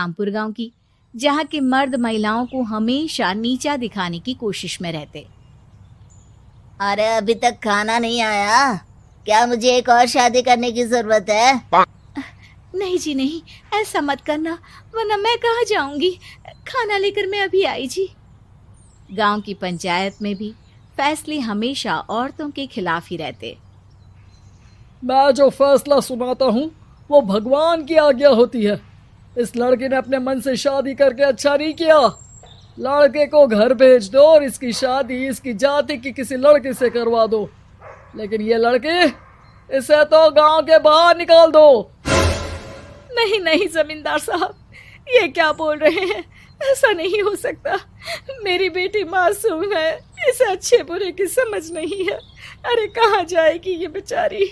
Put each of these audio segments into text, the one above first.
रामपुर गांव की, जहां के मर्द महिलाओं को हमेशा नीचा दिखाने की कोशिश में रहते। अरे अभी तक खाना नहीं आया, क्या मुझे एक और शादी करने की जरूरत है? नहीं जी नहीं, ऐसा मत करना, वरना मैं कहाँ जाऊंगी। खाना लेकर मैं अभी आई जी। गांव की पंचायत में भी फैसले हमेशा औरतों के खिलाफ ही रहते। मैं जो फैसला सुनाता हूँ वो भगवान की आज्ञा होती है। इस लड़के ने अपने मन से शादी करके अच्छा नहीं किया। लड़के को घर भेज दो और इसकी शादी इसकी जाति की किसी लड़के से करवा दो, लेकिन ये लड़की, इसे तो गांव के बाहर निकाल दो। नहीं नहीं जमींदार साहब, ये क्या बोल रहे हैं? ऐसा नहीं हो सकता। मेरी बेटी मासूम है, इसे अच्छे बुरे की समझ नहीं है। अरे कहाँ जाएगी ये बेचारी?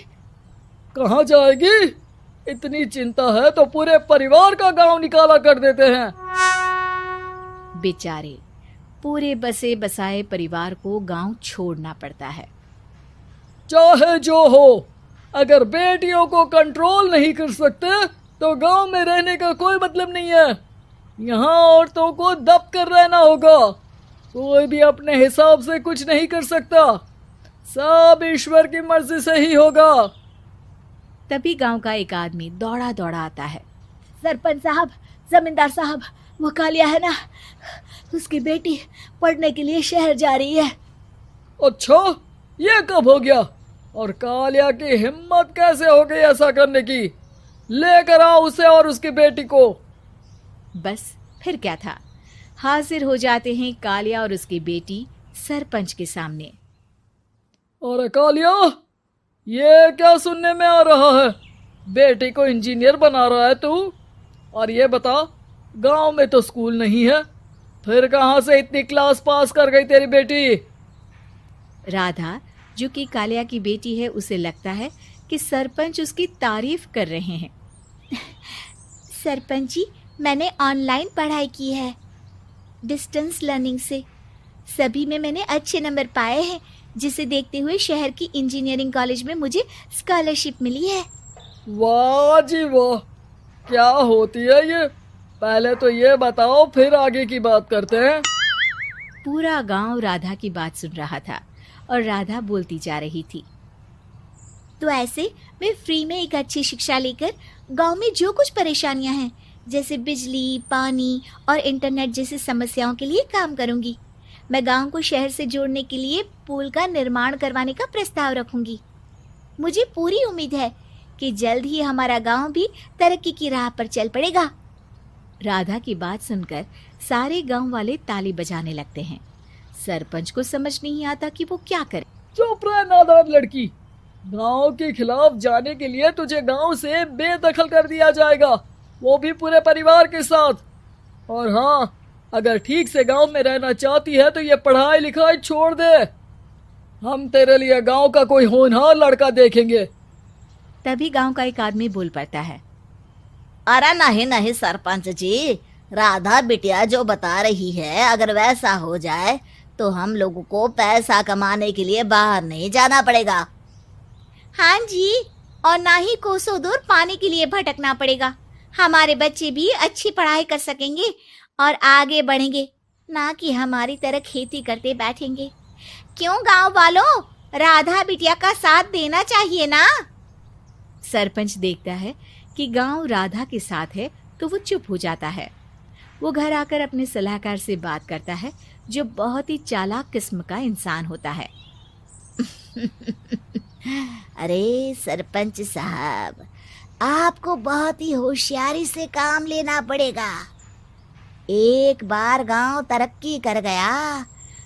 कहाँ जाएगी? इतनी चिंता है तो पूरे परिवार का गांव निकाला कर देते हैं। बेचारे पूरे बसे बसाए परिवार को गांव छोड़ना पड़ता है। चाहे जो हो, अगर बेटियों को कंट्रोल नहीं कर सकते तो गांव में रहने का कोई मतलब नहीं है। यहाँ औरतों को दब कर रहना होगा। कोई भी अपने हिसाब से कुछ नहीं कर सकता, सब ईश्वर की मर्जी से ही होगा। तभी गांव का एक आदमी दौड़ा दौड़ा आता है। सरपंच साहब, जमींदार साहब, वो कालिया है ना, उसकी बेटी पढ़ने के लिए शहर जा रही है। अच्छा, ये कब हो गया? और कालिया की हिम्मत कैसे हो गई ऐसा करने की? लेकर आओ उसे और उसकी बेटी को। बस फिर क्या था, हाजिर हो जाते हैं कालिया और उसकी बेटी सरपंच के सामने। अरे कालिया, ये क्या सुनने में आ रहा है? बेटी को इंजीनियर बना रहा है तू? और ये बता, गांव में तो स्कूल नहीं है, फिर कहां से इतनी क्लास पास कर गई तेरी बेटी? राधा, जो कि कालिया की बेटी है, उसे लगता है कि सरपंच उसकी तारीफ कर रहे हैं। सरपंच जी, मैंने ऑनलाइन पढ़ाई की है, डिस्टेंस लर्निंग से। सभी में मैंने अच्छे नंबर पाए हैं, जिसे देखते हुए शहर की इंजीनियरिंग कॉलेज में मुझे स्कॉलरशिप मिली है। वाह जी वाह, क्या होती है ये? पहले तो ये बताओ, फिर आगे की बात करते हैं। पूरा गांव राधा की बात सुन रहा था और राधा बोलती जा रही थी। तो ऐसे मैं फ्री में एक अच्छी शिक्षा लेकर गांव में जो कुछ परेशानियां हैं, जैसे बिजली, पानी और इंटरनेट जैसी समस्याओं के लिए काम करूंगी। मैं गांव को शहर से जोड़ने के लिए पुल का निर्माण करवाने का प्रस्ताव रखूंगी। मुझे पूरी उम्मीद है कि जल्द ही हमारा गांव भी तरक्की की राह पर चल पड़ेगा। राधा की बात सुनकर सारे गांव वाले ताली बजाने लगते हैं। सरपंच को समझ नहीं आता कि वो क्या करे। चुप रह नादान लड़की, गांव के खिलाफ जाने के लिए तुझे गांव से बेदखल कर दिया जाएगा, वो भी पूरे परिवार के साथ। और हाँ, अगर ठीक से गांव में रहना चाहती है तो ये पढ़ाई लिखाई छोड़ दे। हम तेरे लिए गांव का कोई होनहार लड़का देखेंगे। तभी गांव का एक आदमी बोल पड़ता है। अरे नहीं नहीं सरपंच जी, राधा बिटिया जो बता रही है, अगर वैसा हो जाए तो हम लोगों को पैसा कमाने के लिए बाहर नहीं जाना पड़ेगा। हाँ जी, और ना ही कोसों दूर पानी के लिए भटकना पड़ेगा। हमारे बच्चे भी अच्छी पढ़ाई कर सकेंगे और आगे बढ़ेंगे, ना कि हमारी तरह खेती करते बैठेंगे। क्यों गांव वालों, राधा बिटिया का साथ देना चाहिए ना। सरपंच देखता है कि गांव राधा के साथ है तो वो चुप हो जाता है। वो घर आकर अपने सलाहकार से बात करता है, जो बहुत ही चालाक किस्म का इंसान होता है। अरे सरपंच साहब, आपको बहुत ही होशियारी से काम लेना पड़ेगा। एक बार गांव तरक्की कर गया,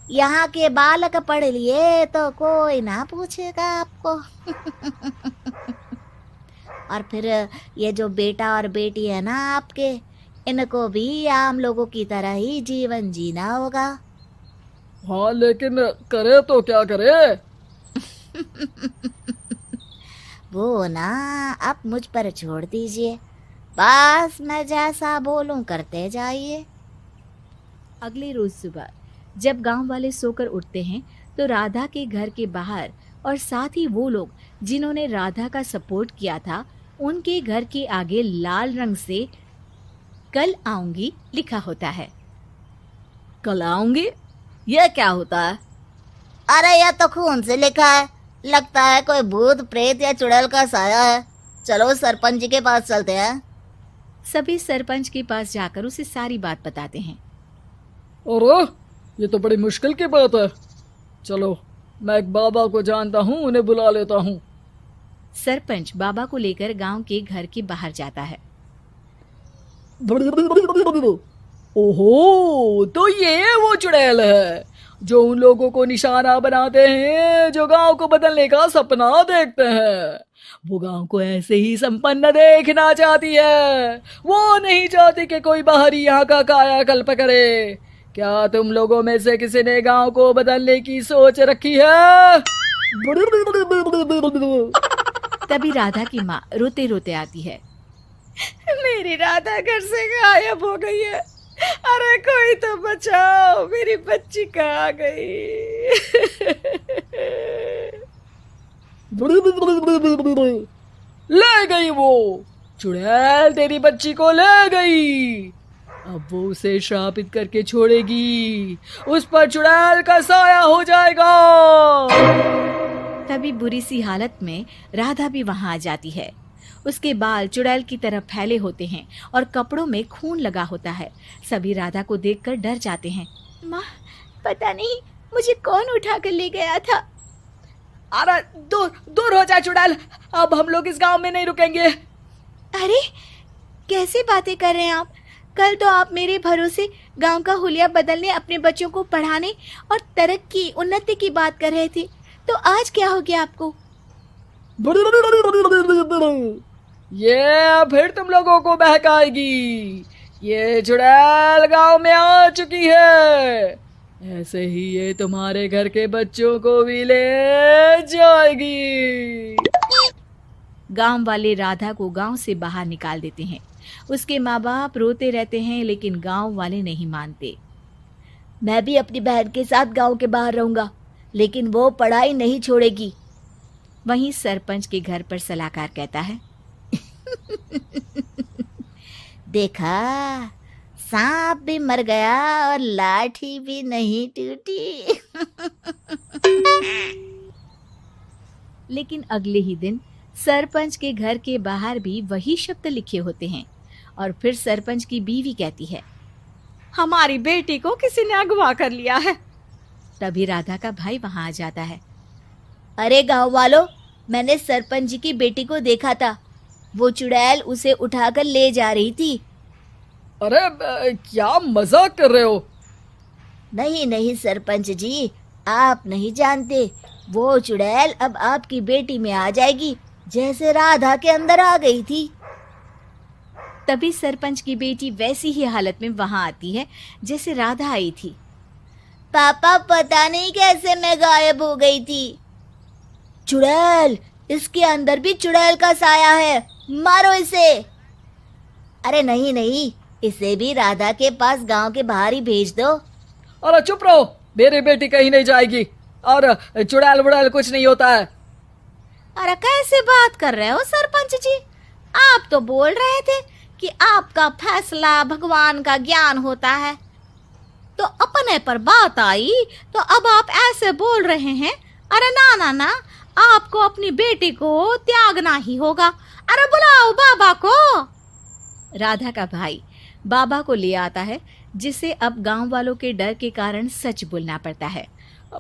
यहाँ के बालक पढ़ लिए तो कोई ना पूछेगा आपको। और फिर ये जो बेटा और बेटी है ना आपके, इनको भी आम लोगों की तरह ही जीवन जीना होगा। हाँ, लेकिन करे तो क्या करे? वो ना आप मुझ पर छोड़ दीजिए, बस मैं जैसा बोलूं करते जाइए। अगले रोज सुबह जब गांव वाले सोकर उठते हैं तो राधा के घर के बाहर और साथ ही वो लोग जिन्होंने राधा का सपोर्ट किया था, उनके घर के आगे लाल रंग से कल आऊंगी लिखा होता है। कल आऊंगी, यह क्या होता है? अरे यह तो खून से लिखा है, लगता है कोई भूत प्रेत या चुड़ैल का साया है। चलो सरपंच जी के पास चलते हैं। सभी सरपंच के पास जाकर उसे सारी बात बताते हैं। अरे ये तो बड़ी मुश्किल की बात है। चलो मैं एक बाबा को जानता हूँ, उन्हें बुला लेता हूँ। सरपंच बाबा को लेकर गांव के घर के बाहर जाता है। ओहो, तो ये वो चुड़ैल है जो उन लोगों को निशाना बनाते हैं जो गांव को बदलने का सपना देखते हैं। वो गांव को ऐसे ही संपन्न देखना चाहती है, वो नहीं चाहती कि कोई बाहरी यहाँ का कायाकल्प करे। क्या तुम लोगों में से किसी ने गांव को बदलने की सोच रखी है? तभी राधा की माँ रोते रोते आती है। मेरी राधा घर से गायब हो गई है। अरे कोई तो बचाओ, मेरी बच्ची कहाँ गई? ले गई वो चुड़ैल, तेरी बच्ची को ले गई। अब वो उसे श्रापित करके छोड़ेगी, उस पर चुड़ैल का साया हो जाएगा। तभी बुरी सी हालत में राधा भी वहां आ जाती है। उसके बाल चुड़ैल की तरह फैले होते हैं और कपड़ों में खून लगा होता है। सभी राधा को देखकर डर जाते हैं। माँ, पता नहीं मुझे कौन उठा कर ले गया था। अरे दूर दूर हो जा चुड़ैल, अब हम लोग इस गांव में नहीं रुकेंगे। अरे कैसे बातें कर रहे हैं आप? कल तो आप मेरे भरोसे गांव का हुलिया बदलने, अपने बच्चों को पढ़ाने और तरक्की उन्नति की बात कर रहे थे, तो आज क्या हो गया आपको? ये फिर तुम लोगों को बहकाएगी। ये चुड़ैल गांव में आ चुकी है, ऐसे ही ये तुम्हारे घर के बच्चों को भी ले जाएगी। गांव वाले राधा को गांव से बाहर निकाल देते हैं। उसके माँ बाप रोते रहते हैं, लेकिन गांव वाले नहीं मानते। मैं भी अपनी बहन के साथ गांव के बाहर रहूंगा, लेकिन वो पढ़ाई नहीं छोड़ेगी। वहीं सरपंच के घर पर सलाहकार कहता है। देखा, सांप भी मर गया और लाठी भी नहीं टूटी। लेकिन अगले ही दिन सरपंच के घर के बाहर भी वही शब्द लिखे होते हैं। और फिर सरपंच की बीवी कहती है, हमारी बेटी को किसी ने अगवा कर लिया है। तभी राधा का भाई वहां आ जाता है। अरे गांव वालों, मैंने सरपंच जी की बेटी को देखा था। वो चुड़ैल उसे उठाकर ले जा रही थी। अरे क्या मजाक कर रहे हो? नहीं नहीं सरपंच जी, आप नहीं जानते। वो चुड़ैल अब आपकी बेटी में आ जाएगी, जैसे राधा के अंदर आ गई थी। तभी सरपंच की बेटी वैसी ही हालत में वहां आती है जैसे राधा आई थी। पापा, पता नहीं कैसे मैं गायब हो गई थी। चुड़ैल, इसके अंदर भी चुड़ैल का साया है, मारो इसे। अरे नहीं नहीं, इसे भी राधा के पास गांव के बाहर ही भेज दो। अरे चुप रहो, मेरी बेटी कहीं नहीं जाएगी और चुड़ैल बुड़ैल कुछ नहीं होता है। अरे कैसे बात कर रहे हो सरपंच जी? आप तो बोल रहे थे कि आपका फैसला भगवान का ज्ञान होता है, तो अपने पर बात आई तो अब आप ऐसे बोल रहे हैं। अरे ना ना ना, आपको अपनी बेटी को त्यागना ही होगा। अरे बुलाओ बाबा को। राधा का भाई बाबा को ले आता है, जिसे अब गांव वालों के डर के कारण सच बोलना पड़ता है।